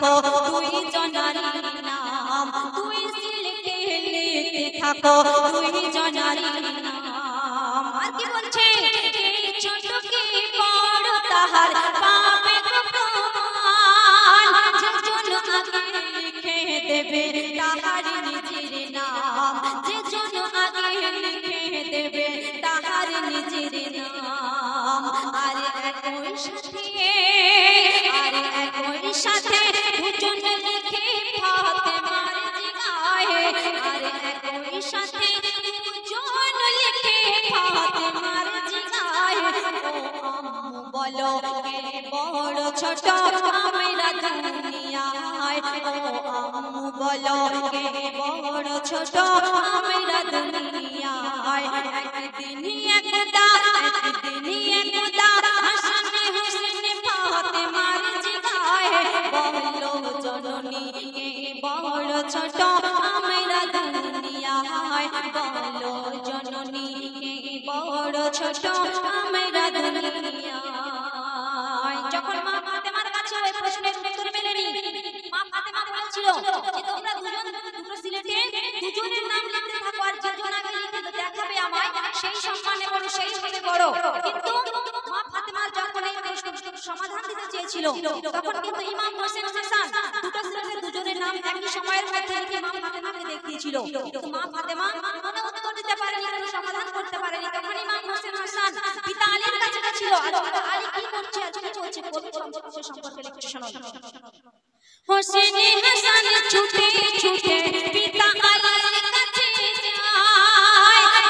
থাকো দুই জনারি নাম, দুই সিলেটে লিখতে থাকো দুই জনারি নাম। আর কি বলছে, এই ছোট কি বড় তাহার পাবে প্রমাণ, যে জন আগে লিখে দেবে তাহার নিজের নাম, যে জন আগে লিখে দেবে তাহার নিজের নাম। আর একই সাথে দুজন লিখে ফাতেমার জিগায়ে, আর একই সাথে দুজন লিখে ফাতেমার জিগায়ে। ও আম্মু বলো কে বড় ছোট আমরা দুনিয়ায়, ও আম্মু বলো কে বড় ছোট আমরা দুনিয়ায়। একদিন একদা হাসান হোসেন ফাতেমার জিগায়ে, বলো জননী কে বড় ছোট আমরা দুনিয়ায়, বলো জননী কে বড় ছোট আমরা দুনিয়ায়। যখন মা ফাতেমার কাছে ওই প্রশ্নের উত্তর মেলেনি, মা ফাতেমা বলেছিল যে তোমরা দুটো সিলেটে দুজনের নাম লিখতে থাকো, আর যে জন আগে লিখে দেখাবে আমায় সেই সম্মানে বড়, সেই হবে বড়। কিন্তু মা ফাতেমা যখন এই প্রশ্নের সমাধান দিতে চেয়েছিল, তখন কিন্তু ইমাম হোসেন হাসান দুটো সিলেটের দুজনের নাম একই সময়ের মধ্যে লিখে মা ফাতেমাকে দেখিয়েছিল, কিন্তু মা ফাতেমা কোনো উত্তর দিতে পারেনি, কোনো সমাধান করতে পারেনি। তখন ইমাম হোসেন হাসান পিতা আলীর কাছে ছিল, আর পিতা আলী কি করছে আজকে চলছে কবি সম্পর্কে লিখছে শোনো। হোসেন হাসান ছুটে ছুটে পিতা আলীর কাছে যায়, আর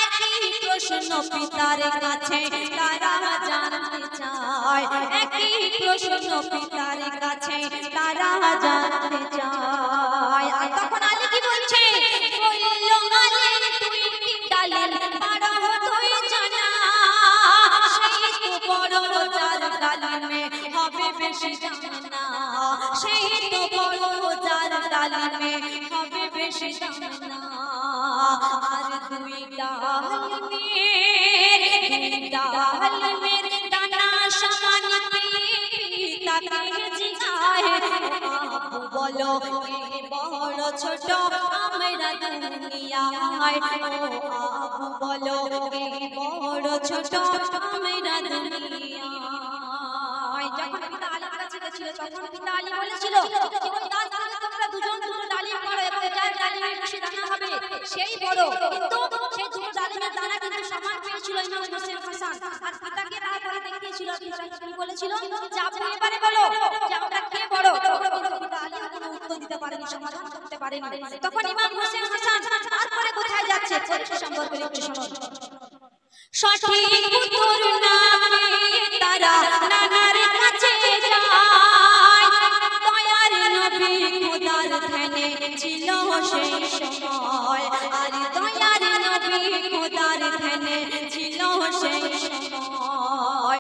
একই প্রশ্ন পিতার কাছে তারা জানতে চায়, একই প্রশ্ন পিতার কাছে তারা জানতে চায়। আর তখন আলী কি বলছে, বলল আলী তুই ডালিল বড় হতই জানা, সেই তো বড় যার ডালিমে হবে বেশি জানা, সেই তো বড় যার ডালিমে হবে বেশি জানা। আর দুই ডালিমের দানা সমান পিতাকে জিগায়ে, আব্বু বলো কে বড় ছোট আমরা দুনিয়ায়, ও আব্বু বলো কে বড় ছোট আমরা দুনিয়ায়। যখন পিতা আলীর কাছে গেছিল, তখন পিতা আলী বলেছিল যে ওই গাছ থেকে তোমরা দুজন দুটো ডালিম করো এবং যার ডালিমের বেশি দানা হবে সেই বড়। কিন্তু সেই দুটো ডালিমের দানা কিন্তু সমান পেয়েছিল ইমাম হোসেন হাসান, আর পিতাকে তারপরে দেখিয়েছিল। কি বলেছিল যে আপনি এবারে বলো যে আমরা কে বড়। কিন্তু পিতা আলী কোনো উত্তর দিতে পারেনি, সমাধান করতে পারেনি। তখন ইমাম হোসেন হাসান তারপরে কোথায় যাচ্ছে পরীক্ষা সম্পর্কে লিখছে শোনো। সঠিক উত্তর না পেয়ে তারা নানার কাছে যায়, দয়ার নবী খোদার ধ্যানে ছিল সেই সময়, আর